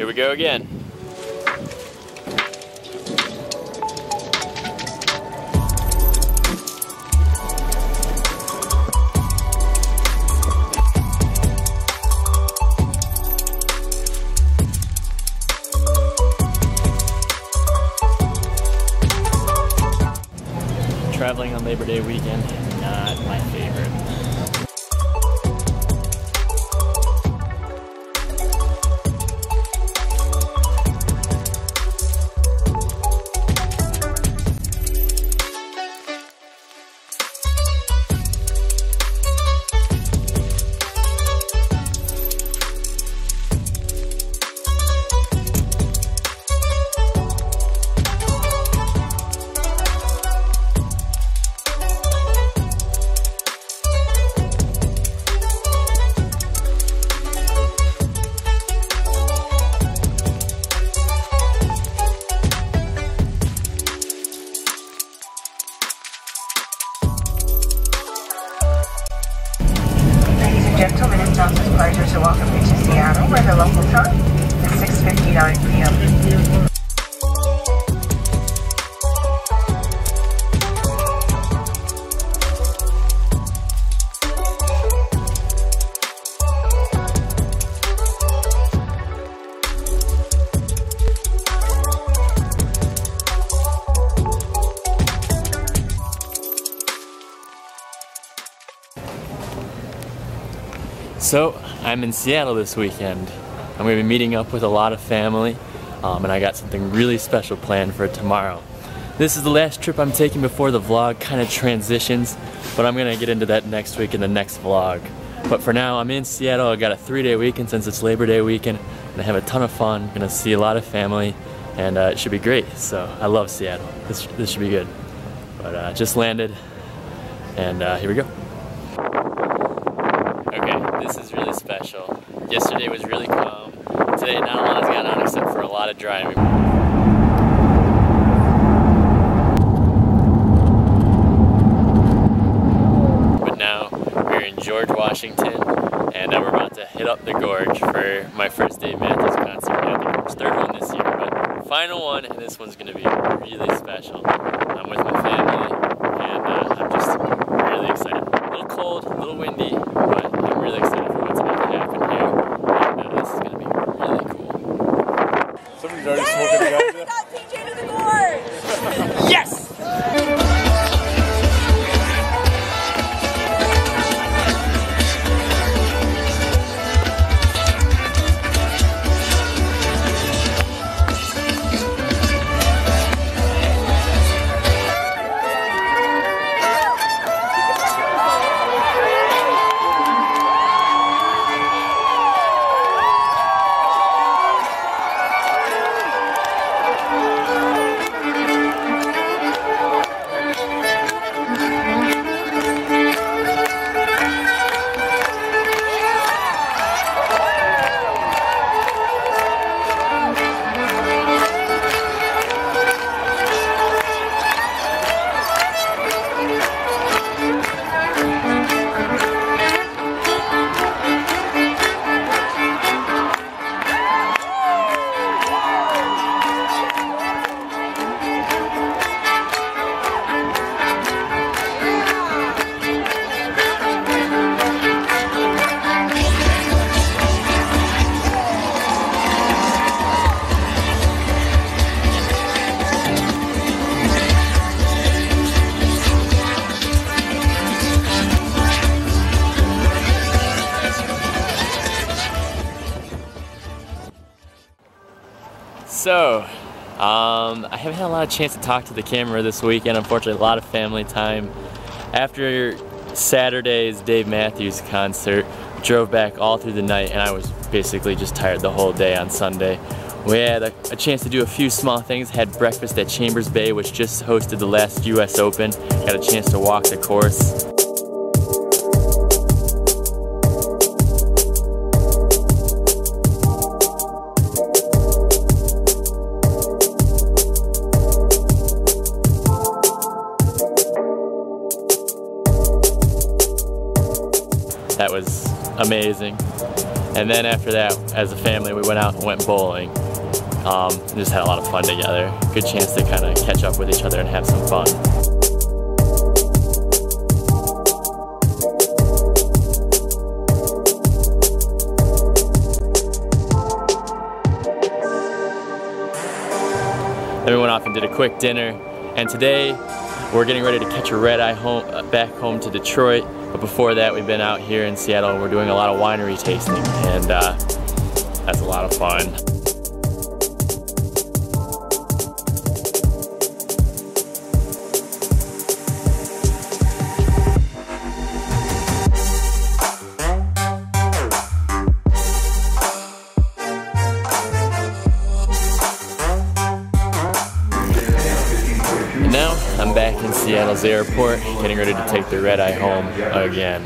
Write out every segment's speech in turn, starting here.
Here we go again. Traveling on Labor Day weekend, not my favorite. Gentlemen, it's a pleasure to welcome you to Seattle, where the local time is 6:59 p.m. So, I'm in Seattle this weekend. I'm going to be meeting up with a lot of family, and I got something really special planned for tomorrow. This is the last trip I'm taking before the vlog kind of transitions, but I'm going to get into that next week in the next vlog. But for now, I'm in Seattle. I got a 3-day weekend since it's Labor Day weekend, and I have a ton of fun. Going to see a lot of family, and it should be great. So, I love Seattle. This should be good. But just landed, and here we go. This is really special. Yesterday was really calm. Today not a lot has gone on except for a lot of driving. But now we're in George, Washington, and we're about to hit up the Gorge for my first Dave Matthews concert. Yeah, the third one this year, but final one, and this one's going to be really special. I'm with my family, and I'm just really excited. A little cold, a little windy, but I'm really excited for what's about to happen here, and this is going to be really cool. Somebody's already smoking the guy. We got PJ to the Gorge! Yes! So, I haven't had a lot of chance to talk to the camera this weekend. Unfortunately, a lot of family time. After Saturday's Dave Matthews concert, drove back all through the night, and I was basically just tired the whole day on Sunday. We had a chance to do a few small things. Had breakfast at Chambers Bay, which just hosted the last US Open. Got a chance to walk the course. That was amazing. And then after that, as a family, we went out and went bowling. Just had a lot of fun together. Good chance to kind of catch up with each other and have some fun. Then we went off and did a quick dinner, and today we're getting ready to catch a red-eye home, back home to Detroit. But before that, we've been out here in Seattle and we're doing a lot of winery tasting, and that's a lot of fun. Now I'm back in Seattle's airport, getting ready to take the red-eye home again.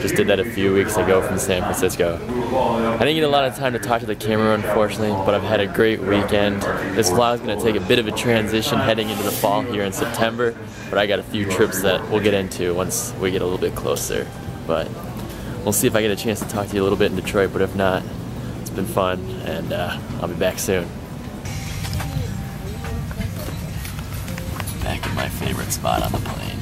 Just did that a few weeks ago from San Francisco. I didn't get a lot of time to talk to the camera, unfortunately, but I've had a great weekend. This vlog is going to take a bit of a transition heading into the fall here in September, but I got a few trips that we'll get into once we get a little bit closer. But we'll see if I get a chance to talk to you a little bit in Detroit, but if not, it's been fun, and I'll be back soon. Back in my favorite spot on the plane.